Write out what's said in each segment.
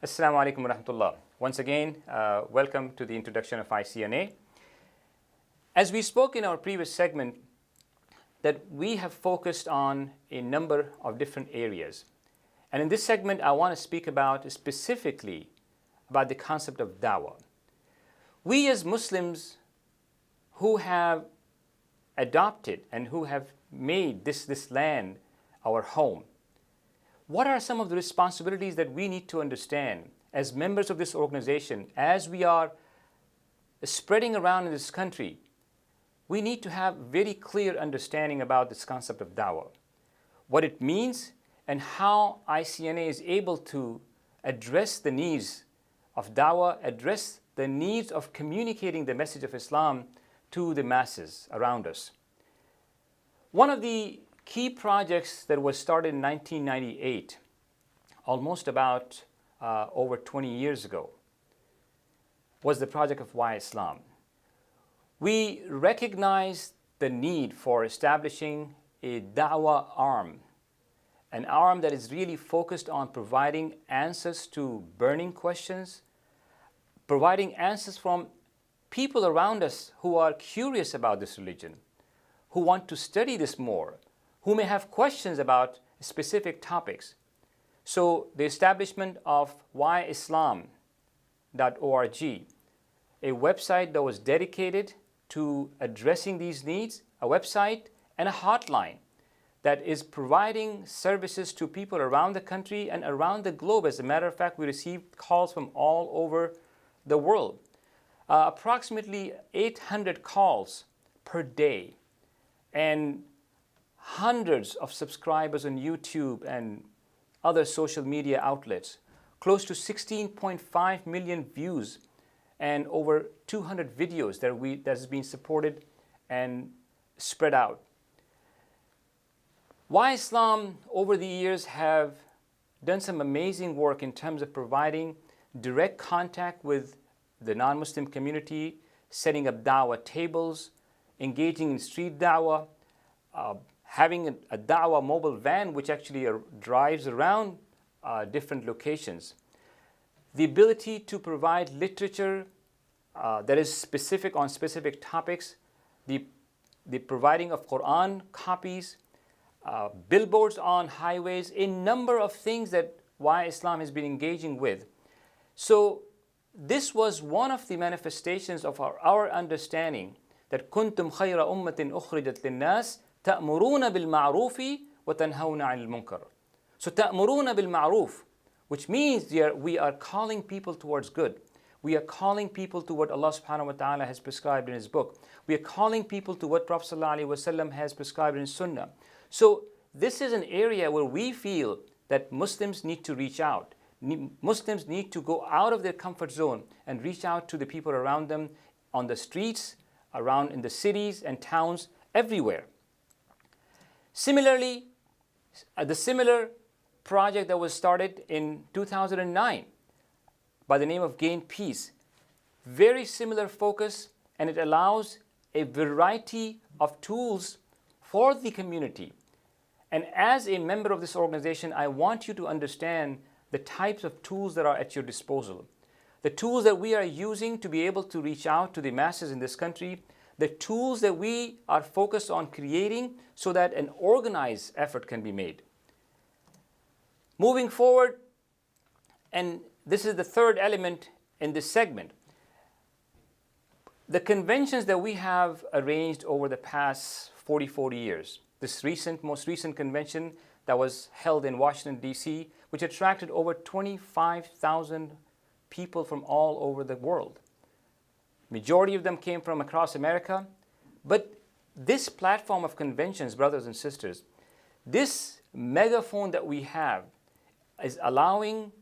Assalamu alaikum wa rahmatullah. Once again, welcome to the introduction of ICNA. As we spoke in our previous segment, that we have focused on a number of different areas. And in this segment, I want to speak about specifically about the concept of dawah. We as Muslims who have adopted and who have made this land our home, what are some of the responsibilities that we need to understand as members of this organization, as we are spreading around in this country? We need to have very clear understanding about this concept of dawah, what it means, and how ICNA is able to address the needs of dawah, address the needs of communicating the message of Islam to the masses around us. One of the key projects that was started in 1998, almost about over 20 years ago, was the project of Dawah Islam. We recognized the need for establishing a da'wah arm, an arm that is really focused on providing answers to burning questions, providing answers from people around us who are curious about this religion, who want to study this more, who may have questions about specific topics. So the establishment of whyislam.org, a website that was dedicated to addressing these needs, a website and a hotline that is providing services to people around the country and around the globe. As a matter of fact, we received calls from all over the world. Approximately 800 calls per day, and hundreds of subscribers on YouTube and other social media outlets, close to 16.5 million views, and over 200 videos that has been supported and spread out. Why Islam over the years have done some amazing work in terms of providing direct contact with the non-Muslim community, setting up da'wah tables, engaging in street da'wah, having a da'wah mobile van which actually drives around different locations. The ability to provide literature that is specific on specific topics, the providing of Quran copies, billboards on highways, a number of things that Dawah Islam has been engaging with. So this was one of the manifestations of our understanding that kuntum khayra ummatin ukhrijat linnas ta'muruna bil ma'rufi wa tanhawna 'anil munkar. So ta'muruna bil ma'ruf, which means we are calling people towards good. We are calling people to what Allah subhanahu wa ta'ala has prescribed in His book. We are calling people to what Prophet sallallahu alaihi wasallam has prescribed in Sunnah. So this is an area where we feel that Muslims need to reach out. Muslims need to go out of their comfort zone and reach out to the people around them on the streets, around in the cities and towns, everywhere. Similarly, the similar project that was started in 2009 by the name of Gain Peace, very similar focus, and it allows a variety of tools for the community. And as a member of this organization, I want you to understand the types of tools that are at your disposal. The tools that we are using to be able to reach out to the masses in this country, the tools that we are focused on creating so that an organized effort can be made. Moving forward, and this is the third element in this segment, the conventions that we have arranged over the past 40 years. This most recent convention that was held in Washington, D.C., which attracted over 25,000 people from all over the world. Majority of them came from across America. But this platform of conventions, brothers and sisters, this megaphone that we have is allowing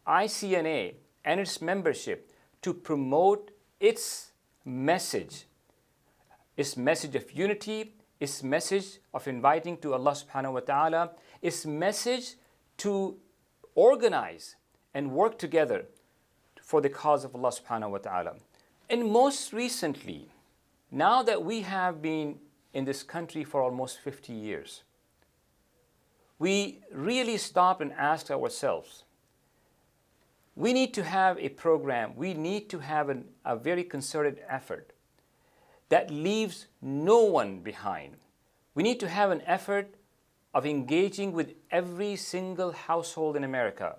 ICNA and its membership to promote its message of unity, its message of inviting to Allah subhanahu wa ta'ala, its message to organize and work together for the cause of Allah subhanahu wa ta'ala. And most recently, now that we have been in this country for almost 50 years, we really stopped and asked ourselves, we need to have a program, we need to have a very concerted effort that leaves no one behind. We need to have an effort of engaging with every single household in America.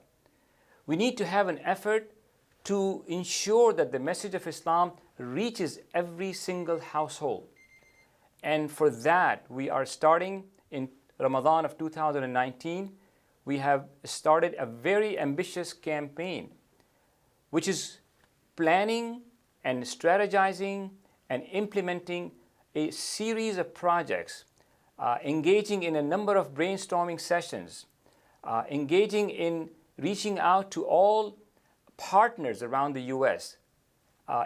We need to have an effort to ensure that the message of Islam reaches every single household. And for that, we are starting in Ramadan of 2019. We have started a very ambitious campaign, which is planning and strategizing and implementing a series of projects, engaging in a number of brainstorming sessions, engaging in reaching out to all partners around the US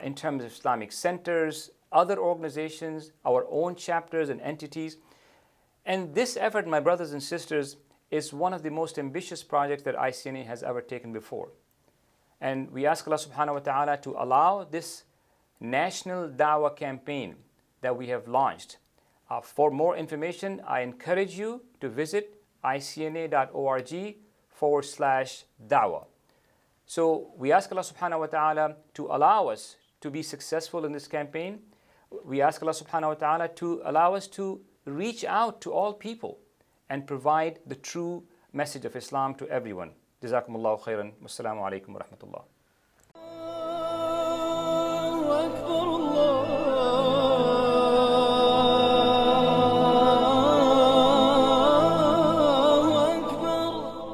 in terms of Islamic centers, other organizations, our own chapters and entities. And this effort, my brothers and sisters, is one of the most ambitious projects that ICNA has ever taken before. And we ask Allah subhanahu wa ta'ala to allow this national dawah campaign that we have launched. For more information, I encourage you to visit icna.org/dawah. So we ask Allah subhanahu wa ta'ala to allow us to be successful in this campaign. We ask Allah subhanahu wa ta'ala to allow us to reach out to all people and provide the true message of Islam to everyone. Jazakumullahu khairan. Wassalamu alaikum wa rahmatullah.